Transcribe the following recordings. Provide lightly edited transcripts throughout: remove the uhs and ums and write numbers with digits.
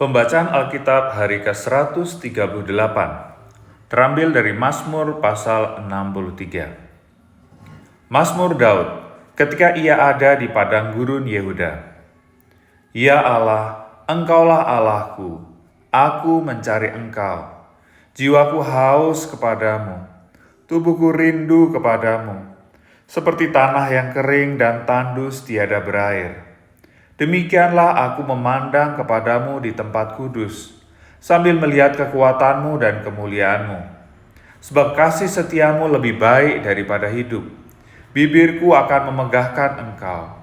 Pembacaan Alkitab hari ke-138 terambil dari Mazmur pasal 63. Mazmur Daud ketika ia ada di padang gurun Yehuda. Ya Allah, Engkaulah Allahku, aku mencari Engkau. Jiwaku haus kepadamu, tubuhku rindu kepadamu, seperti tanah yang kering dan tandus tiada berair. Demikianlah aku memandang kepadamu di tempat kudus, sambil melihat kekuatanmu dan kemuliaanmu. Sebab kasih setiamu lebih baik daripada hidup. Bibirku akan memegahkan engkau.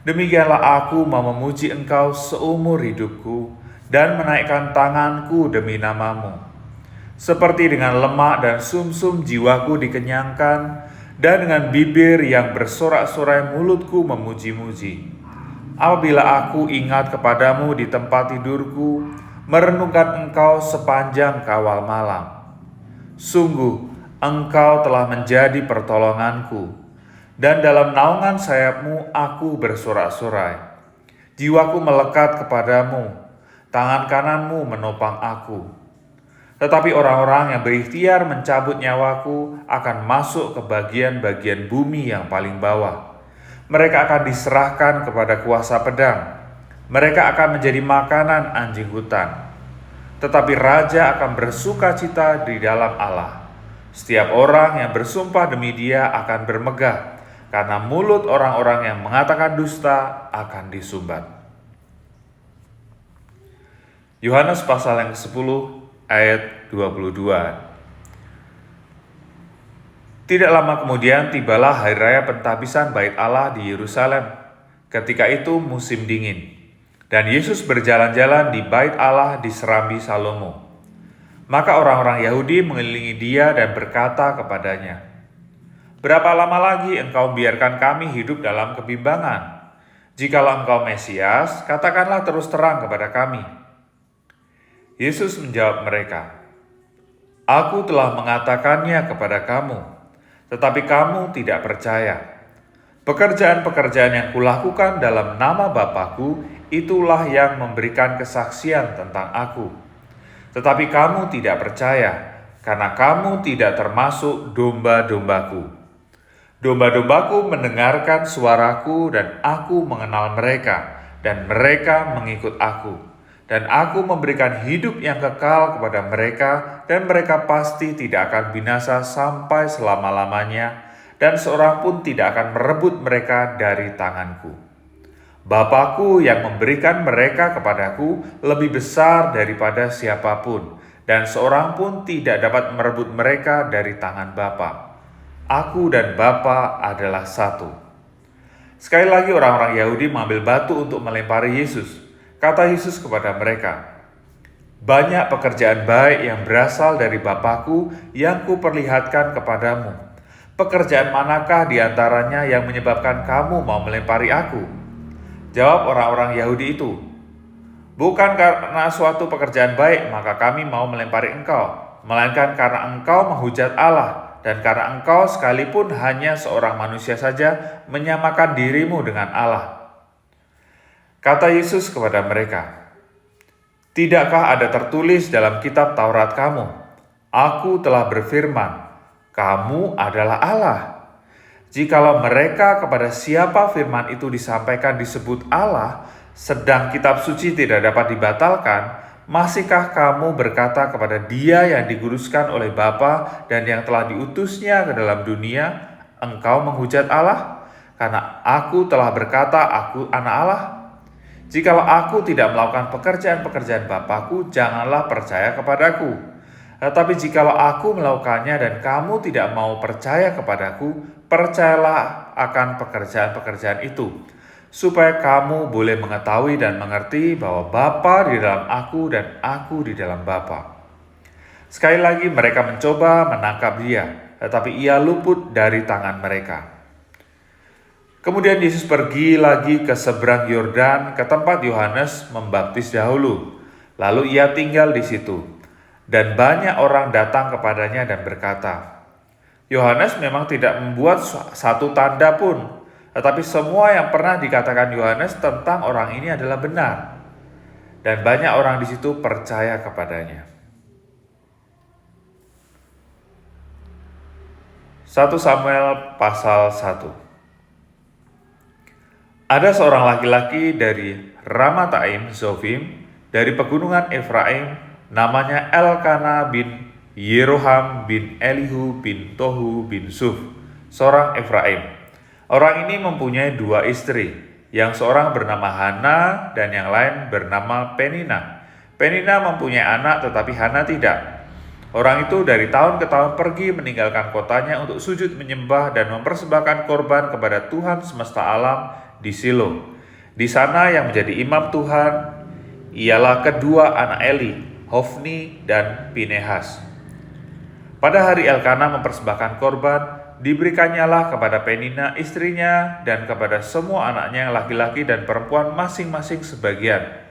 Demikianlah aku mau memuji engkau seumur hidupku, dan menaikkan tanganku demi namamu. Seperti dengan lemak dan sumsum jiwaku dikenyangkan, dan dengan bibir yang bersorak-sorai mulutku memuji-muji. Apabila aku ingat kepadamu di tempat tidurku, merenungkan engkau sepanjang kawal malam. Sungguh, engkau telah menjadi pertolonganku, dan dalam naungan sayapmu aku bersorak-sorai. Jiwaku melekat kepadamu, tangan kananmu menopang aku. Tetapi orang-orang yang berikhtiar mencabut nyawaku akan masuk ke bagian-bagian bumi yang paling bawah. Mereka akan diserahkan kepada kuasa pedang. Mereka akan menjadi makanan anjing hutan. Tetapi raja akan bersuka cita di dalam Allah. Setiap orang yang bersumpah demi Dia akan bermegah, karena mulut orang-orang yang mengatakan dusta akan disumbat. Yohanes pasal yang ke-10 ayat 22. Tidak lama kemudian tibalah hari raya pentahbisan Bait Allah di Yerusalem. Ketika itu musim dingin, dan Yesus berjalan-jalan di Bait Allah di Serambi Salomo. Maka orang-orang Yahudi mengelilingi Dia dan berkata kepadanya, "Berapa lama lagi engkau biarkan kami hidup dalam kebimbangan? Jikalau engkau Mesias, katakanlah terus terang kepada kami." Yesus menjawab mereka, "Aku telah mengatakannya kepada kamu, tetapi kamu tidak percaya. Pekerjaan-pekerjaan yang kulakukan dalam nama Bapa-Ku, itulah yang memberikan kesaksian tentang Aku. Tetapi kamu tidak percaya, karena kamu tidak termasuk domba-dombaku. Domba-dombaku mendengarkan suaraku, dan Aku mengenal mereka, dan mereka mengikut Aku. Dan Aku memberikan hidup yang kekal kepada mereka, dan mereka pasti tidak akan binasa sampai selama-lamanya, dan seorang pun tidak akan merebut mereka dari tanganku. Bapa-Ku yang memberikan mereka kepadaku lebih besar daripada siapapun, dan seorang pun tidak dapat merebut mereka dari tangan Bapa. Aku dan Bapa adalah satu." Sekali lagi orang-orang Yahudi mengambil batu untuk melempari Yesus. Kata Yesus kepada mereka, "Banyak pekerjaan baik yang berasal dari Bapa-Ku yang kuperlihatkan kepadamu. Pekerjaan manakah di antaranya yang menyebabkan kamu mau melempari Aku?" Jawab orang-orang Yahudi itu, "Bukan karena suatu pekerjaan baik maka kami mau melempari engkau, melainkan karena engkau menghujat Allah, dan karena engkau sekalipun hanya seorang manusia saja menyamakan dirimu dengan Allah." Kata Yesus kepada mereka, "Tidakkah ada tertulis dalam kitab Taurat kamu, Aku telah berfirman, kamu adalah Allah? Jikalau mereka kepada siapa firman itu disampaikan disebut Allah, sedang kitab suci tidak dapat dibatalkan, masihkah kamu berkata kepada Dia yang diguruskan oleh Bapa dan yang telah diutusnya ke dalam dunia, engkau menghujat Allah? Karena Aku telah berkata, Aku anak Allah. Jikalau Aku tidak melakukan pekerjaan-pekerjaan Bapa-Ku, janganlah percaya kepadaku. Tetapi jikalau Aku melakukannya dan kamu tidak mau percaya kepadaku, percayalah akan pekerjaan-pekerjaan itu, supaya kamu boleh mengetahui dan mengerti bahwa Bapa di dalam Aku dan Aku di dalam Bapa." Sekali lagi mereka mencoba menangkap Dia, tetapi Ia luput dari tangan mereka. Kemudian Yesus pergi lagi ke seberang Yordan, ke tempat Yohanes membaptis dahulu. Lalu Ia tinggal di situ, dan banyak orang datang kepadanya dan berkata, "Yohanes memang tidak membuat satu tanda pun, tetapi semua yang pernah dikatakan Yohanes tentang orang ini adalah benar." dan banyak orang di situ percaya kepadanya. 1 Samuel pasal 1. Ada seorang laki-laki dari Ramataim Zofim, dari pegunungan Efraim, namanya Elkana bin Yeroham bin Elihu bin Tohu bin Suf, seorang Efraim. Orang ini mempunyai 2 istri, yang seorang bernama Hana dan yang lain bernama Penina. Penina mempunyai anak tetapi Hana tidak. Orang itu dari tahun ke tahun pergi meninggalkan kotanya untuk sujud menyembah dan mempersembahkan korban kepada Tuhan semesta alam di Silo. Di sana yang menjadi imam Tuhan ialah kedua anak Eli, Hofni dan Pinehas. Pada hari Elkana mempersembahkan korban, diberikannya kepada Penina istrinya dan kepada semua anaknya yang laki-laki dan perempuan masing-masing sebagian.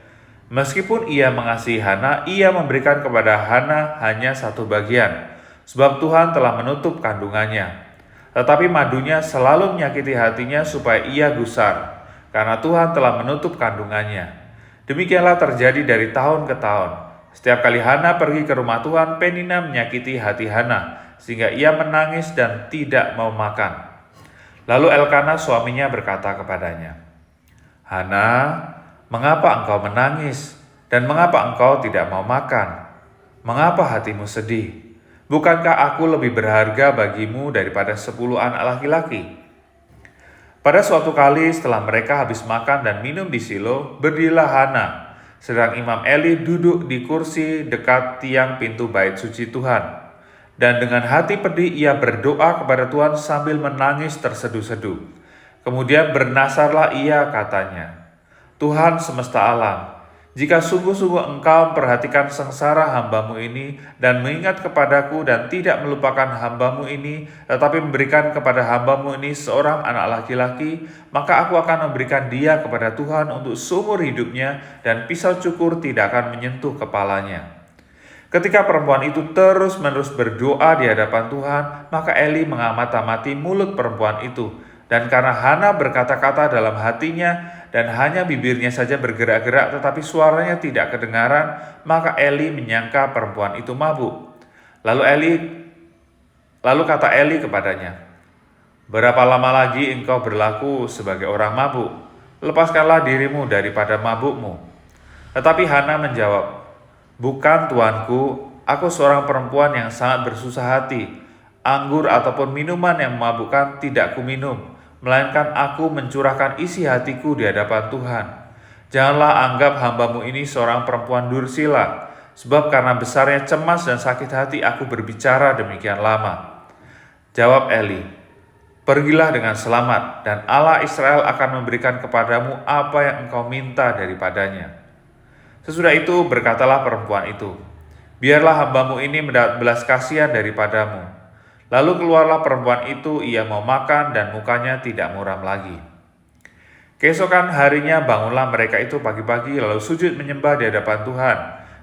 Meskipun ia mengasihi Hana, ia memberikan kepada Hana hanya 1 bagian, sebab Tuhan telah menutup kandungannya. Tetapi madunya selalu menyakiti hatinya supaya ia gusar, karena Tuhan telah menutup kandungannya. Demikianlah terjadi dari tahun ke tahun. Setiap kali Hana pergi ke rumah Tuhan, Penina menyakiti hati Hana, sehingga ia menangis dan tidak mau makan. Lalu Elkana suaminya berkata kepadanya, "Hana, mengapa engkau menangis, dan mengapa engkau tidak mau makan? Mengapa hatimu sedih? Bukankah aku lebih berharga bagimu daripada 10 anak laki-laki?" Pada suatu kali setelah mereka habis makan dan minum di Silo, berdirilah Hana, sedang Imam Eli duduk di kursi dekat tiang pintu bait suci Tuhan. Dan dengan hati pedih ia berdoa kepada Tuhan sambil menangis terseduh-seduh. Kemudian bernasarlah ia, katanya, "Tuhan semesta alam, jika sungguh-sungguh engkau memperhatikan sengsara hambamu ini dan mengingat kepadaku dan tidak melupakan hambamu ini, tetapi memberikan kepada hambamu ini seorang anak laki-laki, maka aku akan memberikan dia kepada Tuhan untuk seumur hidupnya dan pisau cukur tidak akan menyentuh kepalanya." Ketika perempuan itu terus-menerus berdoa di hadapan Tuhan, maka Eli mengamati mulut perempuan itu. Dan karena Hana berkata-kata dalam hatinya dan hanya bibirnya saja bergerak-gerak tetapi suaranya tidak kedengaran, maka Eli menyangka perempuan itu mabuk. Lalu kata Eli kepadanya, "Berapa lama lagi engkau berlaku sebagai orang mabuk? Lepaskanlah dirimu daripada mabukmu." Tetapi Hana menjawab, "Bukan, tuanku, aku seorang perempuan yang sangat bersusah hati. Anggur ataupun minuman yang memabukkan tidak kuminum, melainkan aku mencurahkan isi hatiku di hadapan Tuhan. Janganlah anggap hambamu ini seorang perempuan dursila, sebab karena besarnya cemas dan sakit hati aku berbicara demikian lama." Jawab Eli, "Pergilah dengan selamat, dan Allah Israel akan memberikan kepadamu apa yang engkau minta daripadanya." Sesudah itu berkatalah perempuan itu, "Biarlah hambamu ini mendapat belas kasihan daripadamu." Lalu keluarlah perempuan itu, ia mau makan dan mukanya tidak muram lagi. Keesokan harinya bangunlah mereka itu pagi-pagi lalu sujud menyembah di hadapan Tuhan.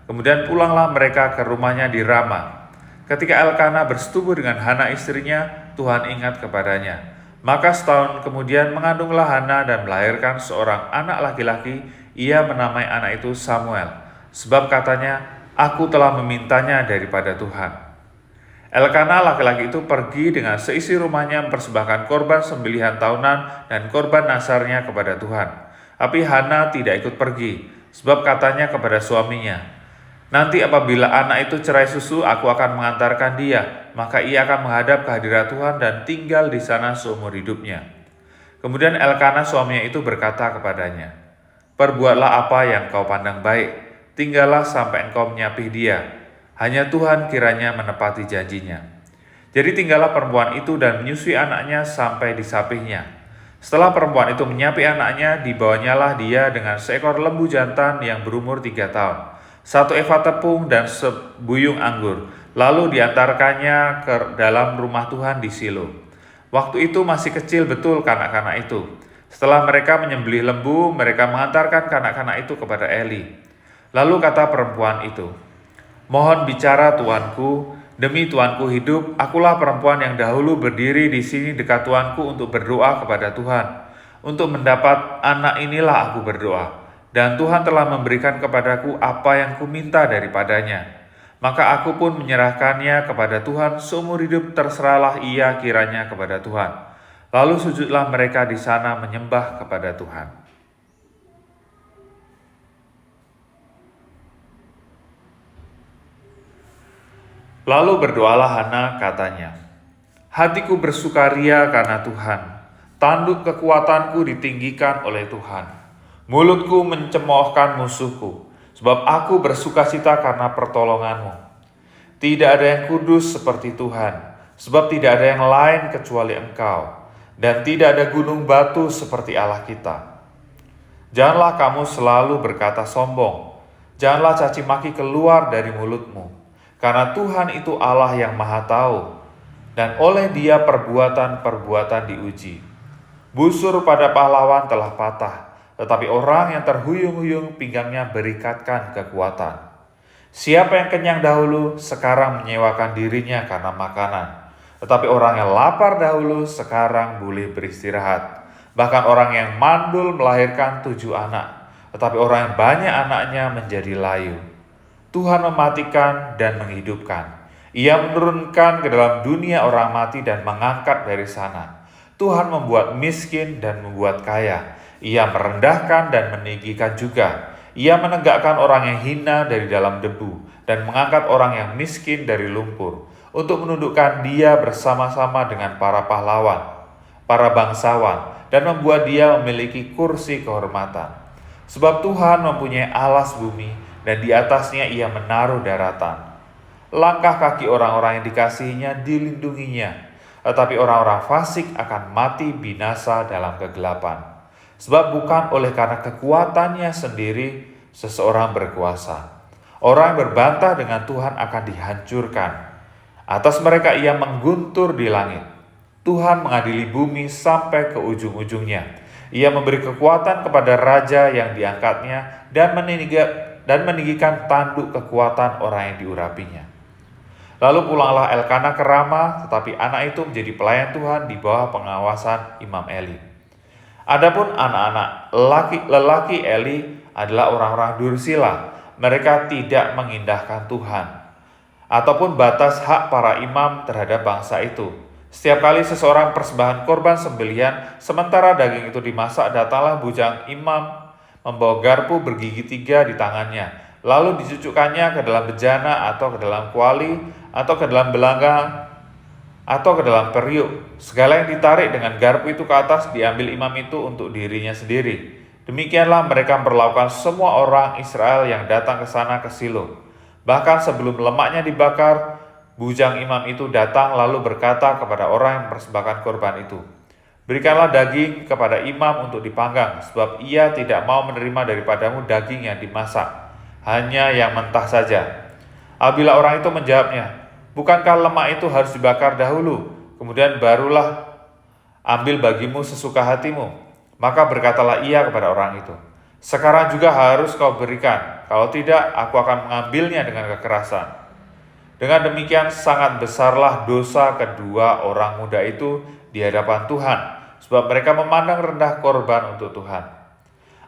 Kemudian pulanglah mereka ke rumahnya di Rama. Ketika Elkana bersetubuh dengan Hana istrinya, Tuhan ingat kepadanya. Maka setahun kemudian mengandunglah Hana dan melahirkan seorang anak laki-laki. Ia menamai anak itu Samuel, sebab katanya, "Aku telah memintanya daripada Tuhan." Elkana laki-laki itu pergi dengan seisi rumahnya mempersembahkan korban sembelihan tahunan dan korban nasarnya kepada Tuhan. Tapi Hana tidak ikut pergi, sebab katanya kepada suaminya, "Nanti apabila anak itu cerai susu, aku akan mengantarkan dia, maka ia akan menghadap ke hadirat Tuhan dan tinggal di sana seumur hidupnya." Kemudian Elkana suaminya itu berkata kepadanya, "Perbuatlah apa yang kau pandang baik, tinggallah sampai engkau menyapih dia. Hanya Tuhan kiranya menepati janjinya." Jadi tinggallah perempuan itu dan menyusui anaknya sampai disapihnya. Setelah perempuan itu menyapi anaknya, dibawanyalah dia dengan seekor lembu jantan yang berumur 3 tahun, 1 eva tepung dan sebuyung anggur, lalu diantarkannya ke dalam rumah Tuhan di Silo. Waktu itu masih kecil betul kanak-kanak itu. Setelah mereka menyembelih lembu, mereka mengantarkan kanak-kanak itu kepada Eli. Lalu kata perempuan itu, "Mohon bicara tuanku, demi tuanku hidup, akulah perempuan yang dahulu berdiri di sini dekat tuanku untuk berdoa kepada Tuhan. Untuk mendapat anak inilah aku berdoa. dan Tuhan telah memberikan kepadaku apa yang kuminta daripadanya. Maka aku pun menyerahkannya kepada Tuhan seumur hidup, terserahlah ia kiranya kepada Tuhan. Lalu sujudlah mereka di sana menyembah kepada Tuhan. Lalu berdoalah Hana, katanya, hatiku bersukaria karena Tuhan, tanduk kekuatanku ditinggikan oleh Tuhan. Mulutku mencemoohkan musuhku, sebab aku bersukacita karena pertolonganmu. Tidak ada yang kudus seperti Tuhan, sebab tidak ada yang lain kecuali Engkau, dan tidak ada gunung batu seperti Allah kita. Janganlah kamu selalu berkata sombong, janganlah caci maki keluar dari mulutmu, karena Tuhan itu Allah yang Maha Tahu, dan oleh Dia perbuatan-perbuatan diuji. Busur pada pahlawan telah patah, tetapi orang yang terhuyung-huyung pinggangnya berikatkan kekuatan. Siapa yang kenyang dahulu sekarang menyewakan dirinya karena makanan, tetapi orang yang lapar dahulu sekarang boleh beristirahat. Bahkan orang yang mandul melahirkan 7 anak, tetapi orang yang banyak anaknya menjadi layu. Tuhan mematikan dan menghidupkan. Ia menurunkan ke dalam dunia orang mati dan mengangkat dari sana. Tuhan membuat miskin dan membuat kaya. Ia merendahkan dan meninggikan juga. Ia menegakkan orang yang hina dari dalam debu dan mengangkat orang yang miskin dari lumpur, untuk menundukkan dia bersama-sama dengan para pahlawan, para bangsawan, dan membuat dia memiliki kursi kehormatan. Sebab Tuhan mempunyai alas bumi, dan di atasnya ia menaruh daratan. Langkah kaki orang-orang yang dikasihinya dilindunginya, tetapi orang-orang fasik akan mati binasa dalam kegelapan. Sebab bukan oleh karena kekuatannya sendiri seseorang berkuasa. Orang yang berbantah dengan Tuhan akan dihancurkan. Atas mereka ia mengguntur di langit. Tuhan mengadili bumi sampai ke ujung-ujungnya. Ia memberi kekuatan kepada raja yang diangkatnya dan meninggikan tanduk kekuatan orang yang diurapinya. Lalu pulanglah Elkana ke Rama, tetapi anak itu menjadi pelayan Tuhan di bawah pengawasan Imam Eli. Adapun anak-anak lelaki Eli adalah orang-orang dursila. Mereka tidak mengindahkan Tuhan ataupun batas hak para imam terhadap bangsa itu. Setiap kali seseorang persembahan korban sembelihan, sementara daging itu dimasak, datanglah bujang imam membawa garpu bergigi 3 di tangannya, lalu dicucukkannya ke dalam bejana atau ke dalam kuali atau ke dalam belanga atau ke dalam periuk. Segala yang ditarik dengan garpu itu ke atas diambil imam itu untuk dirinya sendiri. Demikianlah mereka memperlakukan semua orang Israel yang datang ke sana ke Silo. Bahkan sebelum lemaknya dibakar, bujang imam itu datang lalu berkata kepada orang yang mempersembahkan korban itu, berikanlah daging kepada imam untuk dipanggang, sebab ia tidak mau menerima daripadamu daging yang dimasak, hanya yang mentah saja. Apabila orang itu menjawabnya, bukankah lemak itu harus dibakar dahulu, kemudian barulah ambil bagimu sesuka hatimu? Maka berkatalah ia kepada orang itu, sekarang juga harus kau berikan, kalau tidak aku akan mengambilnya dengan kekerasan. Dengan demikian sangat besarlah dosa kedua orang muda itu di hadapan Tuhan, sebab mereka memandang rendah korban untuk Tuhan.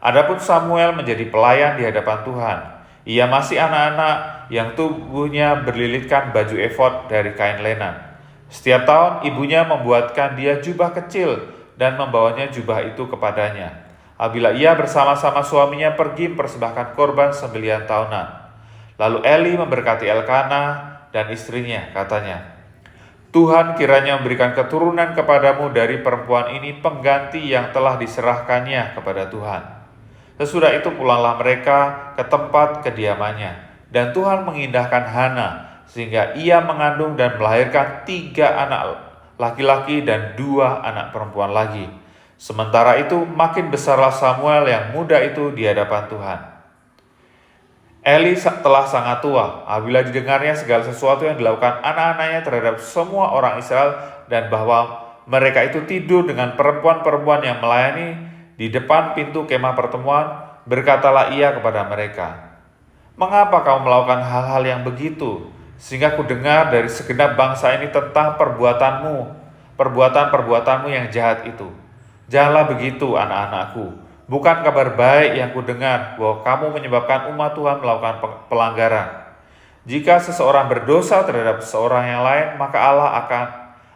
Adapun Samuel menjadi pelayan di hadapan Tuhan. Ia masih anak-anak yang tubuhnya berlilitkan baju efod dari kain lenan. Setiap tahun ibunya membuatkan dia jubah kecil dan membawanya jubah itu kepadanya. Apabila ia bersama-sama suaminya pergi mempersembahkan korban sembelihan tahunan. Lalu Eli memberkati Elkana dan istrinya, katanya, Tuhan kiranya memberikan keturunan kepadamu dari perempuan ini pengganti yang telah diserahkannya kepada Tuhan. Sesudah itu pulanglah mereka ke tempat kediamannya, dan Tuhan mengindahkan Hana, sehingga ia mengandung dan melahirkan 3 anak laki-laki dan 2 anak perempuan lagi. Sementara itu makin besarlah Samuel yang muda itu di hadapan Tuhan. Eli telah sangat tua apabila didengarnya segala sesuatu yang dilakukan anak-anaknya terhadap semua orang Israel, dan bahwa mereka itu tidur dengan perempuan-perempuan yang melayani di depan pintu kemah pertemuan. Berkatalah ia kepada mereka, mengapa kamu melakukan hal-hal yang begitu? Sehingga ku dengar dari segenap bangsa ini tentang perbuatanmu yang jahat itu. Janganlah begitu, anak-anakku. Bukan kabar baik yang kudengar bahwa kamu menyebabkan umat Tuhan melakukan pelanggaran. Jika seseorang berdosa terhadap seorang yang lain, maka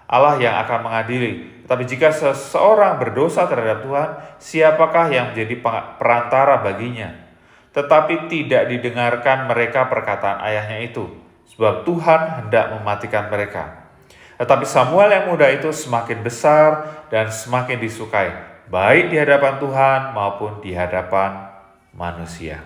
Allah yang akan mengadili. Tetapi jika seseorang berdosa terhadap Tuhan, siapakah yang menjadi perantara baginya? Tetapi tidak didengarkan mereka perkataan ayahnya itu, sebab Tuhan hendak mematikan mereka. Tetapi Samuel yang muda itu semakin besar dan semakin disukai, baik di hadapan Tuhan maupun di hadapan manusia.